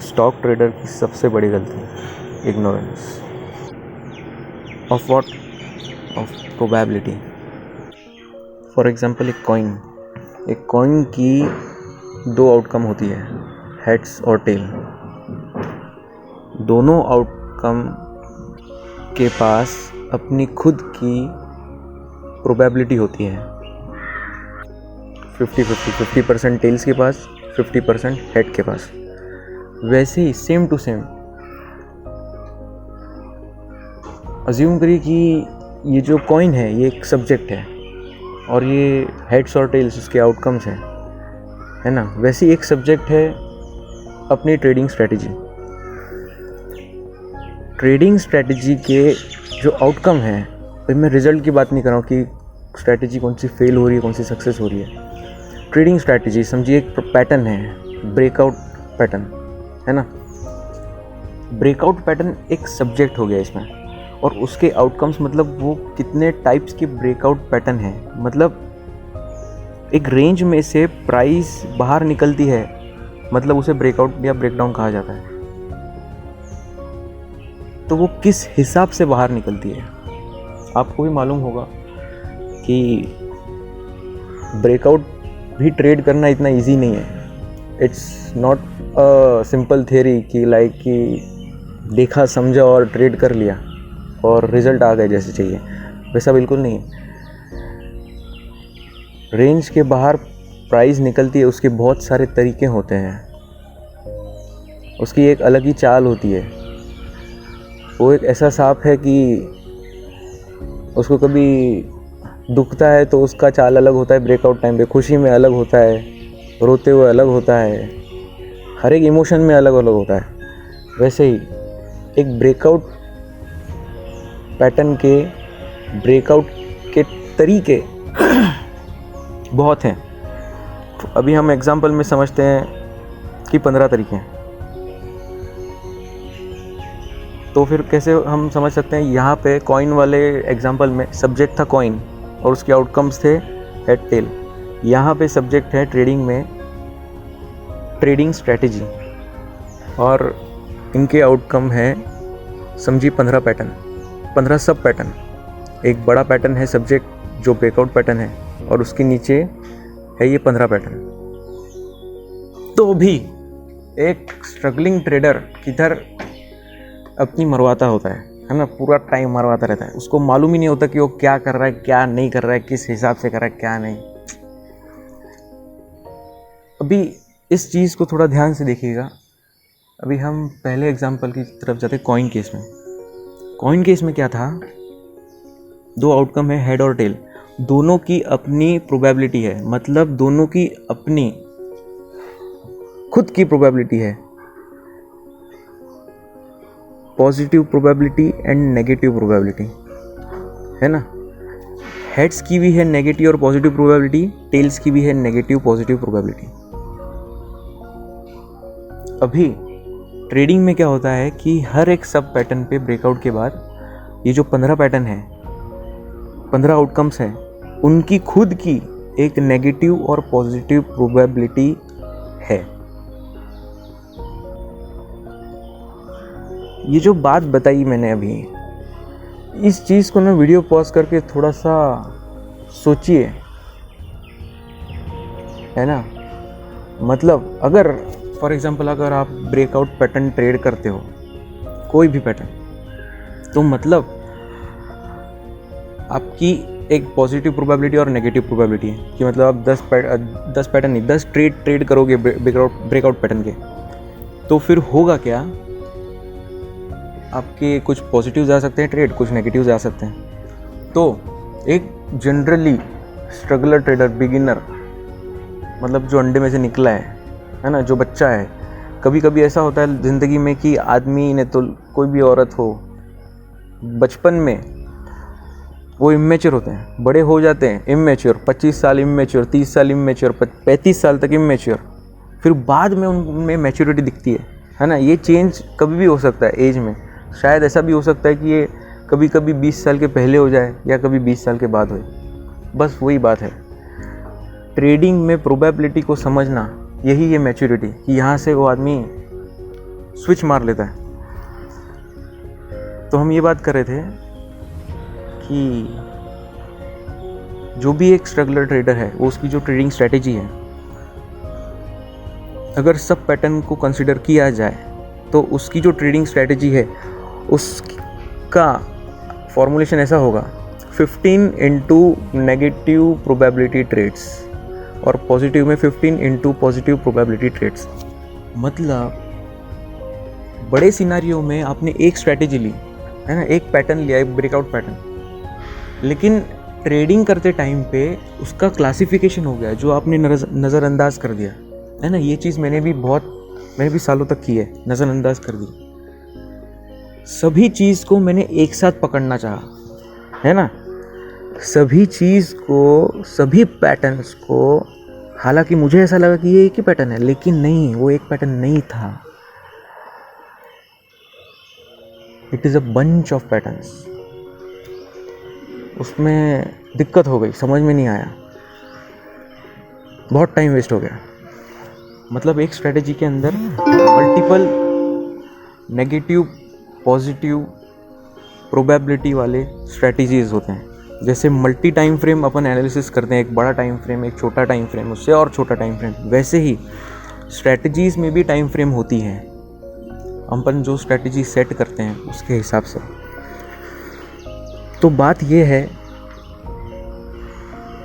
Stock trader की सबसे बड़ी गलती ignorance of what, of probability. For example एक कॉइन की दो आउटकम होती है, हेड्स और टेल। दोनों आउटकम के पास अपनी खुद की प्रोबेबिलिटी होती है, 50% टेल्स के पास, 50% हेड के पास। वैसे ही सेम टू सेम अज्यूम करिए कि ये जो कॉइन है ये एक सब्जेक्ट है और ये हेड्स और टेल्स उसके आउटकम्स हैं, है ना। वैसे ही एक सब्जेक्ट है अपनी ट्रेडिंग स्ट्रेटजी के जो आउटकम है, फिर मैं रिजल्ट की बात नहीं कर रहा हूँ कि स्ट्रेटजी कौन सी फेल हो रही है, कौन सी सक्सेस हो रही है। ट्रेडिंग स्ट्रेटजी समझिए एक पैटर्न है, ब्रेकआउट पैटर्न, है ना। ब्रेकआउट पैटर्न एक सब्जेक्ट हो गया इसमें, और उसके आउटकम्स मतलब वो कितने टाइप्स के ब्रेकआउट पैटर्न है, मतलब एक रेंज में से प्राइस बाहर निकलती है, मतलब उसे ब्रेकआउट या ब्रेकडाउन कहा जाता है। तो वो किस हिसाब से बाहर निकलती है, आपको भी मालूम होगा कि ब्रेकआउट भी ट्रेड करना इतना इजी नहीं है। It's not a simple theory कि लाइक कि देखा समझा और ट्रेड कर लिया और रिजल्ट आ गए जैसे चाहिए, वैसा बिल्कुल नहीं है। रेंज के बाहर प्राइस निकलती है, उसके बहुत सारे तरीके होते हैं, उसकी एक अलग ही चाल होती है। वो एक ऐसा सांप है कि उसको कभी दुखता है तो उसका चाल अलग होता है, ब्रेकआउट टाइम पे खुशी में अलग होता है, रोते हुए अलग होता है, हर एक इमोशन में अलग अलग होता है। वैसे ही एक ब्रेकआउट पैटर्न के ब्रेकआउट के तरीके बहुत हैं। तो अभी हम एग्जांपल में समझते हैं कि 15 तरीके हैं। तो फिर कैसे हम समझ सकते हैं, यहाँ पे कॉइन वाले एग्जांपल में सब्जेक्ट था कॉइन और उसके आउटकम्स थे हेड टेल। यहाँ पे सब्जेक्ट है ट्रेडिंग में ट्रेडिंग स्ट्रेटजी, और इनके आउटकम है समझिए 15 पैटर्न, 15 सब पैटर्न। एक बड़ा पैटर्न है सब्जेक्ट जो ब्रेकआउट पैटर्न है, और उसके नीचे है ये 15 पैटर्न। तो भी एक स्ट्रगलिंग ट्रेडर किधर अपनी मरवाता होता है ना, पूरा टाइम मरवाता रहता है। उसको मालूम ही नहीं होता कि वो क्या कर रहा है, क्या नहीं कर रहा है, किस हिसाब से कर रहा है, क्या नहीं। अभी इस चीज़ को थोड़ा ध्यान से देखिएगा। अभी हम पहले एग्जांपल की तरफ जाते हैं, कॉइन केस में। कॉइन केस में क्या था, दो आउटकम है हेड और टेल, दोनों की अपनी प्रोबेबिलिटी है, मतलब दोनों की अपनी खुद की प्रोबेबिलिटी है, positive probability and negative probability, है ना। हेड्स की भी है नेगेटिव और पॉजिटिव प्रोबेबिलिटी, टेल्स की भी है नेगेटिव पॉजिटिव प्रोबेबिलिटी। अभी ट्रेडिंग में क्या होता है कि हर एक सब पैटर्न पे ब्रेकआउट के बाद ये जो 15 पैटर्न है, 15 आउटकम्स हैं, उनकी खुद की एक नेगेटिव और पॉजिटिव प्रोबेबिलिटी है। ये जो बात बताई मैंने अभी, इस चीज़ को ना वीडियो पॉज करके थोड़ा सा सोचिए, है ना। मतलब अगर फॉर एग्जांपल अगर आप ब्रेकआउट पैटर्न ट्रेड करते हो, कोई भी पैटर्न, तो मतलब आपकी एक पॉजिटिव प्रोबेबिलिटी और नेगेटिव प्रोबेबिलिटी है कि मतलब आप 10 पैटर्न नहीं 10 ट्रेड करोगे ब्रेकआउट पैटर्न के, तो फिर होगा क्या, आपके कुछ पॉजिटिव्स आ सकते हैं ट्रेड, कुछ नेगेटिव्स आ सकते हैं। तो एक जनरली स्ट्रगलर ट्रेडर, बिगिनर, मतलब जो अंडे में से निकला है ना, जो बच्चा है, कभी कभी ऐसा होता है ज़िंदगी में कि आदमी ने तो कोई भी औरत हो, बचपन में वो इमेच्योर होते हैं, बड़े हो जाते हैं इमेच्योर, 25 साल इमेच्योर, 30 साल इमेच्योर, 35 साल तक इमेच्योर, फिर बाद में उनमें मैच्योरिटी दिखती है ना। ये चेंज कभी भी हो सकता है एज में, शायद ऐसा भी हो सकता है कि ये कभी कभी 20 साल के पहले हो जाए या कभी 20 साल के बाद हो। बस वही बात है, ट्रेडिंग में प्रोबेबिलिटी को समझना, यही है मैच्योरिटी, कि यहाँ से वो आदमी स्विच मार लेता है। तो हम ये बात कर रहे थे कि जो भी एक स्ट्रगलर ट्रेडर है वो उसकी जो ट्रेडिंग स्ट्रेटेजी है, अगर सब पैटर्न को कंसिडर किया जाए तो उसकी जो ट्रेडिंग स्ट्रेटेजी है उसका फॉर्मुलेशन ऐसा होगा 15 इंटू नेगेटिव प्रोबेबिलिटी ट्रेड्स और पॉजिटिव में 15 इंटू पॉजिटिव प्रोबेबिलिटी ट्रेड्स। मतलब बड़े सिनारियो में आपने एक स्ट्रेटेजी ली है ना, एक पैटर्न लिया, एक ब्रेकआउट पैटर्न, लेकिन ट्रेडिंग करते टाइम पे उसका क्लासिफिकेशन हो गया जो आपने नज़रअंदाज कर दिया है ना। ये चीज़ मैंने भी सालों तक की है, नज़रअंदाज कर दी। सभी चीज़ को मैंने एक साथ पकड़ना चाहा है ना, सभी चीज़ को, सभी पैटर्न्स को। हालांकि मुझे ऐसा लगा कि ये एक ही पैटर्न है, लेकिन नहीं, वो एक पैटर्न नहीं था। It is a bunch of patterns. उसमें दिक्कत हो गई, समझ में नहीं आया, बहुत टाइम वेस्ट हो गया। मतलब एक स्ट्रेटेजी के अंदर मल्टीपल नेगेटिव पॉजिटिव प्रोबेबिलिटी वाले स्ट्रेटजीज होते हैं। जैसे मल्टी टाइम फ्रेम अपन एनालिसिस करते हैं, एक बड़ा टाइम फ्रेम, एक छोटा टाइम फ्रेम, उससे और छोटा टाइम फ्रेम, वैसे ही स्ट्रेटजीज में भी टाइम फ्रेम होती है। अपन जो स्ट्रेटजी सेट करते हैं उसके हिसाब से। तो बात यह है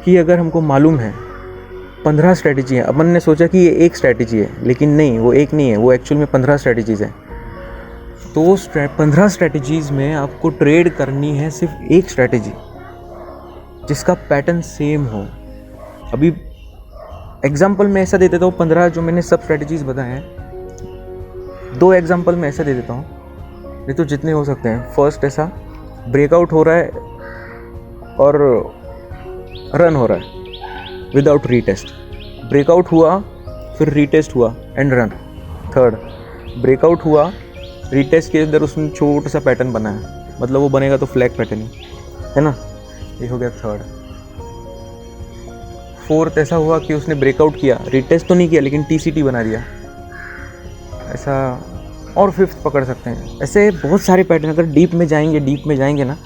कि अगर हमको मालूम है 15 स्ट्रेटजी है, अपन ने सोचा कि ये एक स्ट्रेटजी है, लेकिन नहीं, वो एक नहीं है, वो एक्चुअल में 15 स्ट्रेटजीज़ हैं। तो 15 स्ट्रेटजीज़ में आपको ट्रेड करनी है सिर्फ एक स्ट्रेटजी जिसका पैटर्न सेम हो। अभी एग्जांपल में ऐसा दे देता हूँ, 15 जो मैंने सब स्ट्रेटजीज़ बताए हैं, 2 एग्जांपल में ऐसा दे देता हूँ, नहीं तो जितने हो सकते हैं। फर्स्ट ऐसा ब्रेकआउट हो रहा है और रन हो रहा है विदाउट रीटेस्ट। ब्रेकआउट हुआ, फिर रीटेस्ट हुआ एंड रन। थर्ड ब्रेकआउट हुआ, रीटेस्ट के अंदर उसने छोटा सा पैटर्न बनाया, मतलब वो बनेगा तो फ्लैग पैटर्न ही है ना। ये हो गया थर्ड। फोर्थ ऐसा हुआ कि उसने ब्रेकआउट किया, रीटेस्ट तो नहीं किया लेकिन टीसीटी बना दिया, ऐसा। और फिफ्थ पकड़ सकते हैं। ऐसे बहुत सारे पैटर्न, अगर डीप में जाएंगे ना,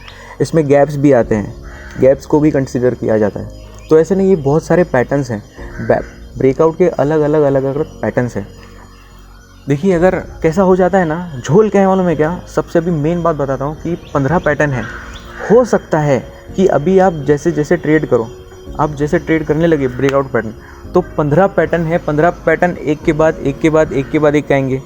इसमें गैप्स भी आते हैं, गैप्स को भी कंसिडर किया जाता है। तो ऐसे नहीं, ये बहुत सारे पैटर्न्स हैं, ब्रेकआउट के अलग अलग पैटर्न्स हैं। देखिए अगर कैसा हो जाता है ना, झोल क्या है मालूम है क्या, सबसे अभी मेन बात बताता हूँ कि 15 पैटर्न है। हो सकता है कि अभी आप जैसे जैसे ट्रेड करो, आप जैसे ट्रेड करने लगे ब्रेकआउट पैटर्न, तो 15 पैटर्न है, 15 पैटर्न एक के बाद एक आएंगे,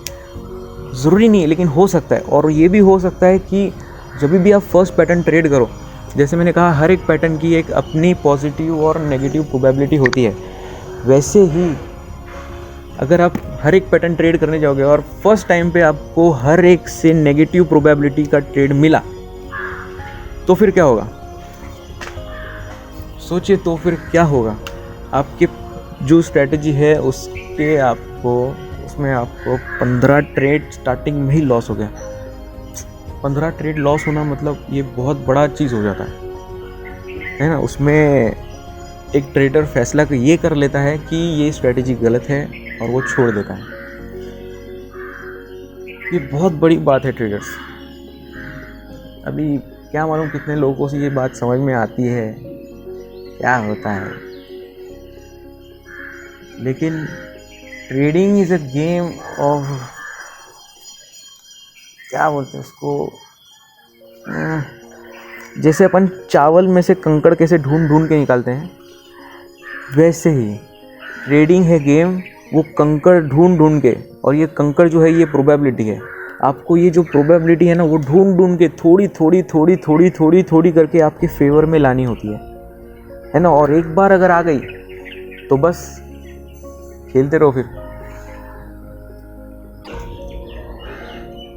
ज़रूरी नहीं है, लेकिन हो सकता है। और ये भी हो सकता है कि जब भी आप फर्स्ट पैटर्न ट्रेड करो, जैसे मैंने कहा हर एक पैटर्न की एक अपनी पॉजिटिव और नेगेटिव प्रोबेबिलिटी होती है, वैसे ही अगर आप हर एक पैटर्न ट्रेड करने जाओगे और फर्स्ट टाइम पे आपको हर एक से नेगेटिव प्रोबेबिलिटी का ट्रेड मिला, तो फिर क्या होगा? सोचिए, तो फिर क्या होगा? आपके जो स्ट्रेटजी है उसमें आपको 15 ट्रेड स्टार्टिंग में ही लॉस हो गया। 15 ट्रेड लॉस होना मतलब ये बहुत बड़ा चीज़ हो जाता है ना। उसमें एक ट्रेडर फैसला ये कर लेता है कि ये स्ट्रेटजी गलत है और वो छोड़ देता है। ये बहुत बड़ी बात है ट्रेडर्स। अभी क्या मालूम कितने लोगों से ये बात समझ में आती है, क्या होता है, लेकिन trading is a game of, क्या बोलते हैं उसको, जैसे अपन चावल में से कंकड़ कैसे ढूंढ के निकालते हैं, वैसे ही ट्रेडिंग है गेम, वो कंकड़ ढूंढ के, और ये कंकड़ जो है ये प्रोबेबिलिटी है। आपको ये जो प्रोबेबिलिटी है ना, वो ढूंढ के थोड़ी करके आपके फेवर में लानी होती है ना। और एक बार अगर आ गई तो बस खेलते रहो। फिर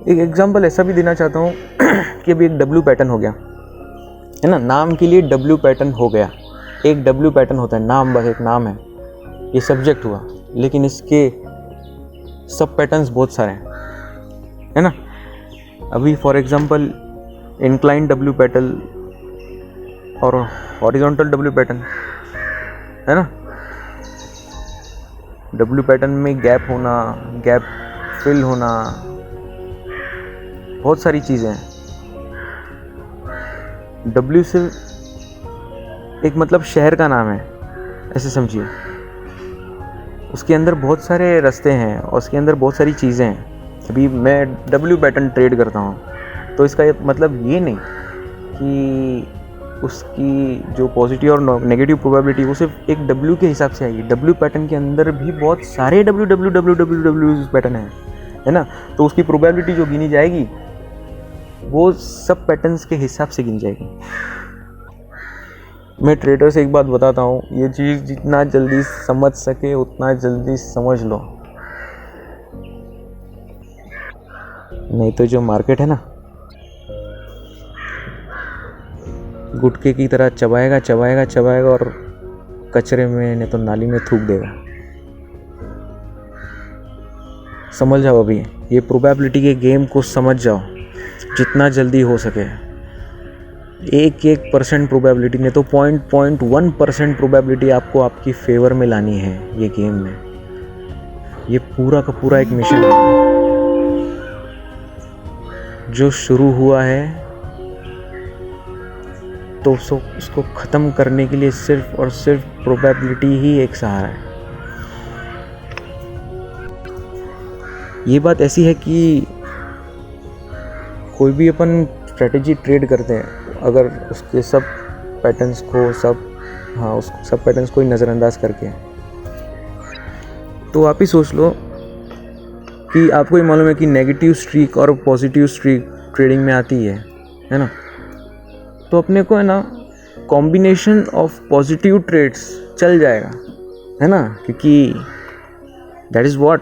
एक एग्जांपल ऐसा भी देना चाहता हूँ कि अभी एक डब्ल्यू पैटर्न हो गया है ना, नाम के लिए डब्ल्यू पैटर्न हो गया। एक डब्ल्यू पैटर्न होता है, नाम, बस एक नाम है, ये सब्जेक्ट हुआ, लेकिन इसके सब पैटर्न्स बहुत सारे हैं, है ना। अभी for example incline W pattern और हॉरिजॉन्टल डब्ल्यू पैटर्न, है ना। डब्ल्यू पैटर्न में गैप होना, गैप फिल होना, बहुत सारी चीज़ें हैं। W सिर्फ एक मतलब शहर का नाम है, ऐसे समझिए। उसके अंदर बहुत सारे रास्ते हैं और उसके अंदर बहुत सारी चीज़ें हैं। अभी मैं W पैटर्न ट्रेड करता हूँ, तो इसका मतलब ये नहीं कि उसकी जो पॉजिटिव और नेगेटिव प्रोबेबिलिटी वो सिर्फ एक W के हिसाब से आएगी। W पैटर्न के अंदर भी बहुत सारे W पैटर्न है ना। तो उसकी प्रोबेबिलिटी जो गिनी जाएगी वो सब पैटर्न्स के हिसाब से गिनी जाएगी। मैं ट्रेडर से एक बात बताता हूँ, ये चीज़ जितना जल्दी समझ सके उतना जल्दी समझ लो, नहीं तो जो मार्केट है ना, गुटखे की तरह चबाएगा चबाएगा चबाएगा और कचरे में नहीं तो नाली में थूक देगा। समझ जाओ, अभी ये प्रोबेबिलिटी के गेम को समझ जाओ जितना जल्दी हो सके। 1% प्रोबेबिलिटी नहीं तो 0.1% प्रोबेबिलिटी आपको आपकी फेवर में लानी है ये गेम में। ये पूरा का पूरा एक मिशन है जो शुरू हुआ है, तो उसको ख़त्म करने के लिए सिर्फ और सिर्फ प्रोबेबिलिटी ही एक सहारा है। ये बात ऐसी है कि कोई भी अपन स्ट्रेटेजी ट्रेड करते हैं, अगर उसके सब पैटर्न्स को उस सब पैटर्न्स को नज़रअंदाज करके, तो आप ही सोच लो कि आपको ये मालूम है कि नेगेटिव स्ट्रीक और पॉजिटिव स्ट्रीक ट्रेडिंग में आती है ना। तो अपने को है ना कॉम्बिनेशन ऑफ पॉजिटिव ट्रेड्स चल जाएगा, है ना, क्योंकि that is what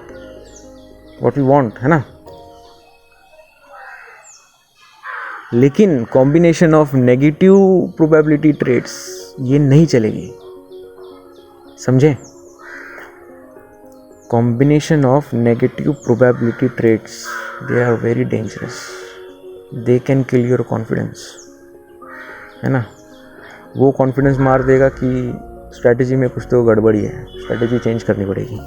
we want, है ना। लेकिन combination of negative probability trades ये नहीं चलेगी, समझे। Combination of negative probability trades they are very dangerous, they can kill your confidence, है ना। वो कॉन्फिडेंस मार देगा कि स्ट्रैटेजी में कुछ तो गड़बड़ी है, स्ट्रैटेजी चेंज करनी पड़ेगी।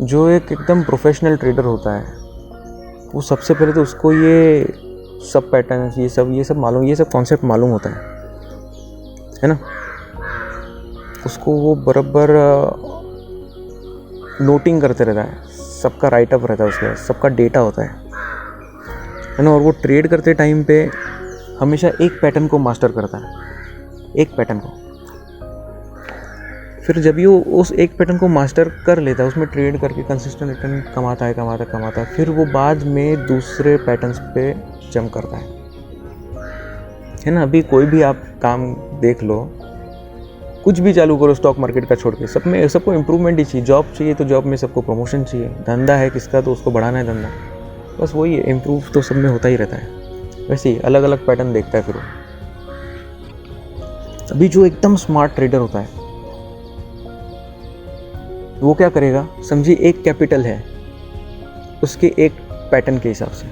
जो एक एकदम प्रोफेशनल ट्रेडर होता है वो सबसे पहले तो उसको ये सब पैटर्न्स ये सब मालूम, ये सब कॉन्सेप्ट मालूम होता है ना। उसको वो बराबर नोटिंग करते रहता है, सबका राइटअप रहता है, उसके सबका डेटा होता है ना। और वो ट्रेड करते टाइम पे हमेशा एक पैटर्न को मास्टर करता है, एक पैटर्न को। फिर जब ये उस एक पैटर्न को मास्टर कर लेता है, उसमें ट्रेड करके कंसिस्टेंट रिटर्न कमाता है, फिर वो बाद में दूसरे पैटर्न्स पे जंप करता है ना। अभी कोई भी आप काम देख लो, कुछ भी चालू करो स्टॉक मार्केट का छोड़ के, सबको इम्प्रूवमेंट ही चाहिए। जॉब चाहिए तो जॉब में सबको प्रमोशन चाहिए, धंधा है किसका तो उसको बढ़ाना है धंधा, बस वही है। इम्प्रूव तो सब में होता ही रहता है, वैसे ही अलग अलग पैटर्न देखता है फिर वो। अभी जो एकदम स्मार्ट ट्रेडर होता है वो क्या करेगा, समझिए एक कैपिटल है उसके एक पैटर्न के हिसाब से।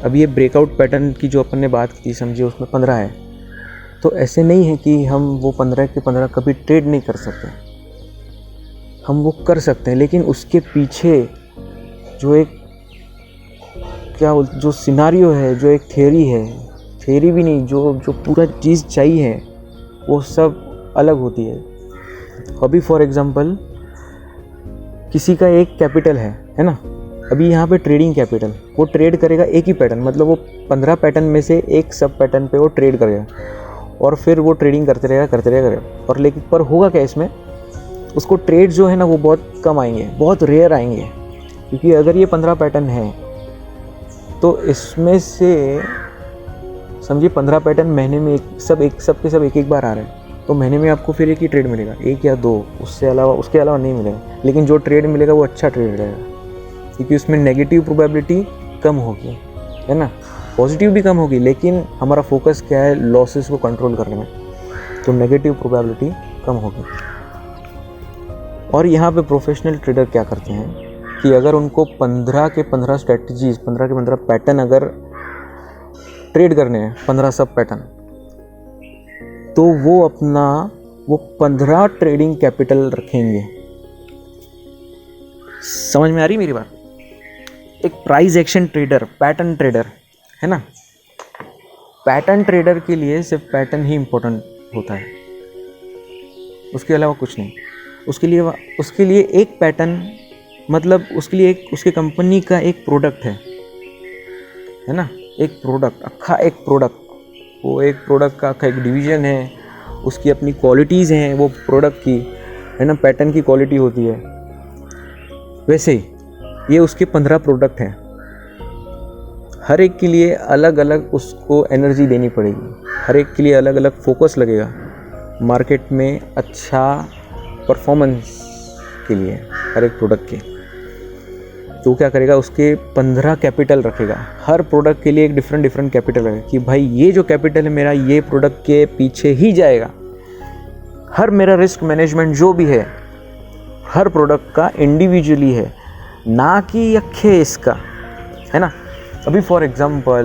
अब ये ब्रेकआउट पैटर्न की जो अपन ने बात की, समझिए उसमें 15 है, तो ऐसे नहीं है कि हम वो 15 के 15 कभी ट्रेड नहीं कर सकते, हम वो कर सकते हैं। लेकिन उसके पीछे जो एक जो सिनारियो है, जो एक थ्योरी भी नहीं, जो पूरा चीज़ चाहिए वो सब अलग होती है। अभी फॉर एग्जांपल किसी का एक कैपिटल है ना। अभी यहाँ पे ट्रेडिंग कैपिटल, वो ट्रेड करेगा एक ही पैटर्न, मतलब वो 15 पैटर्न में से एक सब पैटर्न पे वो ट्रेड करेगा और फिर वो ट्रेडिंग करते रहेगा। और लेकिन पर होगा क्या इसमें, उसको ट्रेड जो है ना वो बहुत कम आएंगे, बहुत रेयर आएंगे, क्योंकि अगर ये 15 पैटर्न है तो इसमें से समझिए 15 पैटर्न महीने में सब एक बार आ रहे हैं, तो महीने में आपको फिर एक ही ट्रेड मिलेगा, एक या दो, उसके अलावा नहीं मिलेगा। लेकिन जो ट्रेड मिलेगा वो अच्छा ट्रेड रहेगा, क्योंकि उसमें नेगेटिव प्रोबेबिलिटी कम होगी, है ना। पॉजिटिव भी कम होगी, लेकिन हमारा फोकस क्या है, लॉसेस को कंट्रोल करने में, तो नेगेटिव प्रोबेबिलिटी कम होगी। और यहाँ पे प्रोफेशनल ट्रेडर क्या करते हैं कि अगर उनको 15 के 15 स्ट्रेटजीज, 15 के 15 पैटर्न अगर ट्रेड करने हैं, 15 सब पैटर्न, तो वो 15 ट्रेडिंग कैपिटल रखेंगे। समझ में आ रही मेरी बात? एक price action trader, pattern trader है ना, पैटर्न ट्रेडर के लिए सिर्फ पैटर्न ही इम्पोर्टेंट होता है, उसके अलावा कुछ नहीं। उसके लिए एक पैटर्न मतलब उसके लिए एक उसके कंपनी का एक प्रोडक्ट है ना, एक प्रोडक्ट, अक्खा एक प्रोडक्ट, वो एक प्रोडक्ट का अक्खा एक डिवीज़न है, उसकी अपनी क्वालिटीज़ हैं वो प्रोडक्ट की, है ना, पैटर्न की क्वालिटी होती है। वैसे ही ये उसके 15 प्रोडक्ट हैं, हर एक के लिए अलग अलग उसको एनर्जी देनी पड़ेगी, हर एक के लिए अलग अलग फोकस लगेगा मार्केट में अच्छा परफॉर्मेंस के लिए हर एक प्रोडक्ट के। तो क्या करेगा, उसके 15 कैपिटल रखेगा, हर प्रोडक्ट के लिए एक डिफरेंट कैपिटल रखेगा कि भाई ये जो कैपिटल है मेरा ये प्रोडक्ट के पीछे ही जाएगा। हर मेरा रिस्क मैनेजमेंट जो भी है हर प्रोडक्ट का इंडिविजुअली है, ना कि अक्खे इसका, है ना। अभी फॉर एग्जांपल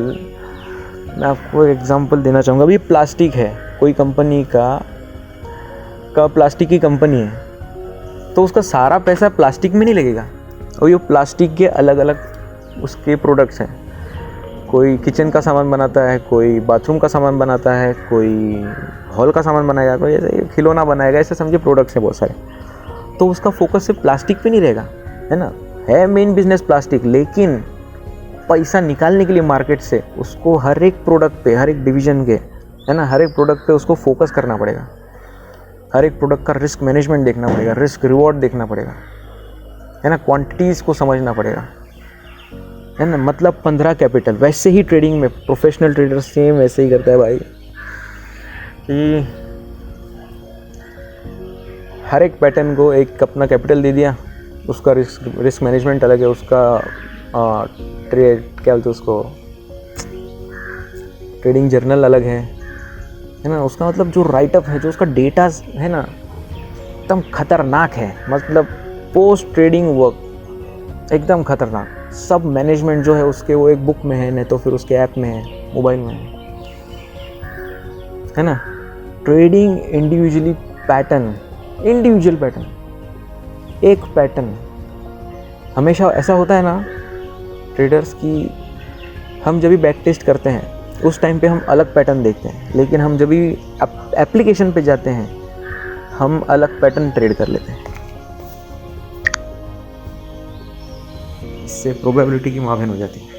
मैं आपको एग्जांपल देना चाहूँगा, अभी प्लास्टिक है, कोई कंपनी का प्लास्टिक की कंपनी है, तो उसका सारा पैसा प्लास्टिक में नहीं लगेगा, और ये प्लास्टिक के अलग अलग उसके प्रोडक्ट्स हैं, कोई किचन का सामान बनाता है, कोई बाथरूम का सामान बनाता है, कोई हॉल का सामान बनाएगा, कोई ऐसे खिलौना बनाएगा, ऐसे समझे प्रोडक्ट्स हैं बहुत सारे। तो उसका फोकस सिर्फ प्लास्टिक पे नहीं रहेगा, है ना, है मेन बिजनेस प्लास्टिक, लेकिन पैसा निकालने के लिए मार्केट से उसको हर एक प्रोडक्ट पे, हर एक डिवीज़न के, है ना, हर एक प्रोडक्ट पे उसको फोकस करना पड़ेगा, हर एक प्रोडक्ट का रिस्क मैनेजमेंट देखना पड़ेगा, रिस्क रिवॉर्ड देखना पड़ेगा, है ना, क्वांटिटीज़ को समझना पड़ेगा, है ना, मतलब 15 कैपिटल। वैसे ही ट्रेडिंग में प्रोफेशनल ट्रेडर सेम वैसे ही करता है भाई, कि हर एक पैटर्न को एक अपना कैपिटल दे दिया, उसका रिस्क मैनेजमेंट अलग है, उसका ट्रेड क्या बोलते उसको, ट्रेडिंग जर्नल अलग है ना, उसका मतलब जो राइटअप है, जो उसका डेटा है ना, एकदम खतरनाक है, मतलब पोस्ट ट्रेडिंग वर्क एकदम खतरनाक, सब मैनेजमेंट जो है उसके वो एक बुक में है, नहीं तो फिर उसके ऐप में है, मोबाइल में है ना। ट्रेडिंग इंडिविजुअल पैटर्न, एक पैटर्न हमेशा ऐसा होता है ना ट्रेडर्स की, हम जब भी बैक टेस्ट करते हैं उस टाइम पे हम अलग पैटर्न देखते हैं, लेकिन हम जब भी एप्लीकेशन पे जाते हैं हम अलग पैटर्न ट्रेड कर लेते हैं, इससे प्रोबेबिलिटी की मावेन हो जाती है।